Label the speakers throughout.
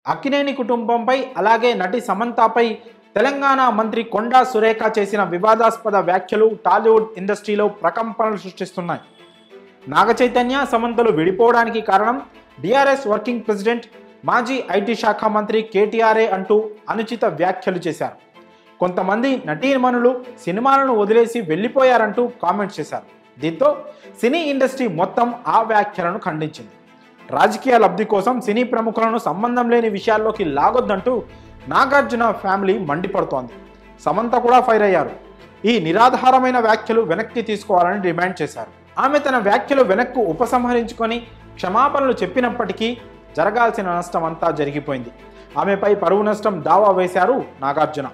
Speaker 1: అక్కినేని కుటుంబంపై అలాగే నటి సమంతపై తెలంగాణ మంత్రి కొండా సురేఖ చేసిన వివాదాస్పద వ్యాఖ్యలు టాలీవుడ్ ఇండస్ట్రీలో ప్రకంపనలు సృష్టిస్తున్నాయి. నాగచైతన్య సమంతలు విడిపోవడానికి కారణం టీఆర్ఎస్ వర్కింగ్ ప్రెసిడెంట్ మాజీ ఐటీ శాఖ మంత్రి కేటీఆర్ఏ అంటూ అనుచిత వ్యాఖ్యలు చేశారు. కొంతమంది నటీమణులు సినిమాలను వదిలేసి వెళ్ళిపోయారంటూ కామెంట్స్ చేశారు. దీంతో సినీ ఇండస్ట్రీ మొత్తం ఆ వ్యాఖ్యలను ఖండించింది. రాజకీయ లబ్ధి కోసం సినీ ప్రముఖులను సంబంధం లేని విషయాల్లోకి లాగొద్దంటూ నాగార్జున ఫ్యామిలీ మండిపడుతోంది. సమంత కూడా ఫైర్ అయ్యారు. ఈ నిరాధారమైన వ్యాఖ్యలు వెనక్కి తీసుకోవాలని డిమాండ్ చేశారు. ఆమె తన వ్యాఖ్యలు వెనక్కు ఉపసంహరించుకొని క్షమాపణలు చెప్పినప్పటికీ జరగాల్సిన నష్టం అంతా జరిగిపోయింది. ఆమెపై పరువు నష్టం దావా వేశారు నాగార్జున.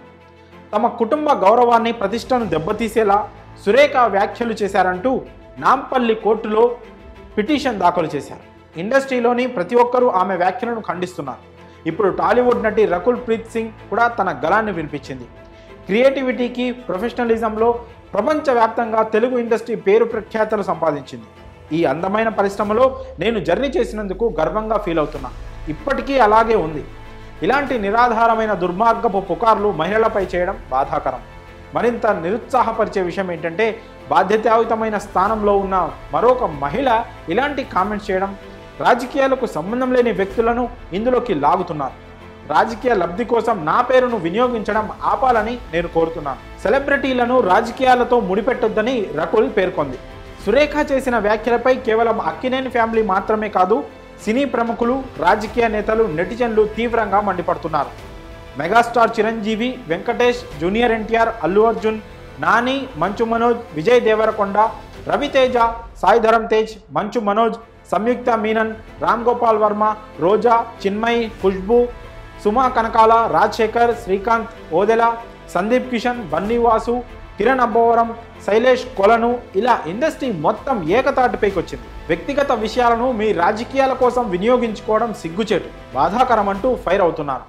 Speaker 1: తమ కుటుంబ గౌరవాన్ని ప్రతిష్టను దెబ్బతీసేలా సురేఖ వ్యాఖ్యలు చేశారంటూ నాంపల్లి కోర్టులో పిటిషన్ దాఖలు చేశారు. ఇండస్ట్రీలోని ప్రతి ఒక్కరూ ఆమె వ్యాఖ్యలను ఖండిస్తున్నారు. ఇప్పుడు టాలీవుడ్ నటి రకుల్ ప్రీత్ సింగ్ కూడా తన గళాన్ని వినిపించింది. క్రియేటివిటీకి, ప్రొఫెషనలిజంలో ప్రపంచవ్యాప్తంగా తెలుగు ఇండస్ట్రీ పేరు ప్రఖ్యాతలు సంపాదించింది. ఈ అందమైన పరిశ్రమలో నేను జర్నీ చేసినందుకు గర్వంగా ఫీల్ అవుతున్నా. ఇప్పటికీ అలాగే ఉంది. ఇలాంటి నిరాధారమైన దుర్మార్గపు పుకార్లు మహిళలపై చేయడం బాధాకరం. మరింత నిరుత్సాహపరిచే విషయం ఏంటంటే బాధ్యతాయుతమైన స్థానంలో ఉన్న మరొక మహిళ ఇలాంటి కామెంట్స్ చేయడం, రాజకీయాలకు సంబంధం లేని వ్యక్తులను ఇందులోకి లాగుతున్నారు. రాజకీయ లబ్ధి కోసం నా పేరును వినియోగించడం ఆపాలని నేను కోరుతున్నాను. సెలబ్రిటీలను రాజకీయాలతో ముడిపెట్టొద్దని రకుల్ పేర్కొంది. సురేఖ చేసిన వ్యాఖ్యలపై కేవలం అక్కినేని ఫ్యామిలీ మాత్రమే కాదు, సినీ ప్రముఖులు, రాజకీయ నేతలు, నెటిజన్లు తీవ్రంగా మండిపడుతున్నారు. మెగాస్టార్ చిరంజీవి, వెంకటేష్, జూనియర్ ఎన్టీఆర్, అల్లు అర్జున్, నాని, మంచు మనోజ్, విజయ్ దేవరకొండ, రవితేజ, సాయి ధరమ్ తేజ్, మంచు మనోజ్, సంయుక్త మీనన్, రామ్ గోపాల్ వర్మ, రోజా, చిన్మయి, ఖుష్బూ, సుమా కనకాల, రాజశేఖర్, శ్రీకాంత్, ఓదెల, సందీప్ కిషన్, బన్నీవాసు, కిరణ్ అబ్బవరం, శైలేష్ కొలను, ఇలా ఇండస్ట్రీ మొత్తం ఏకతాటిపైకి వచ్చింది. వ్యక్తిగత విషయాలను మీ రాజకీయాల కోసం వినియోగించుకోవడం సిగ్గుచేటు, బాధాకరం అంటూ ఫైర్ అవుతున్నారు.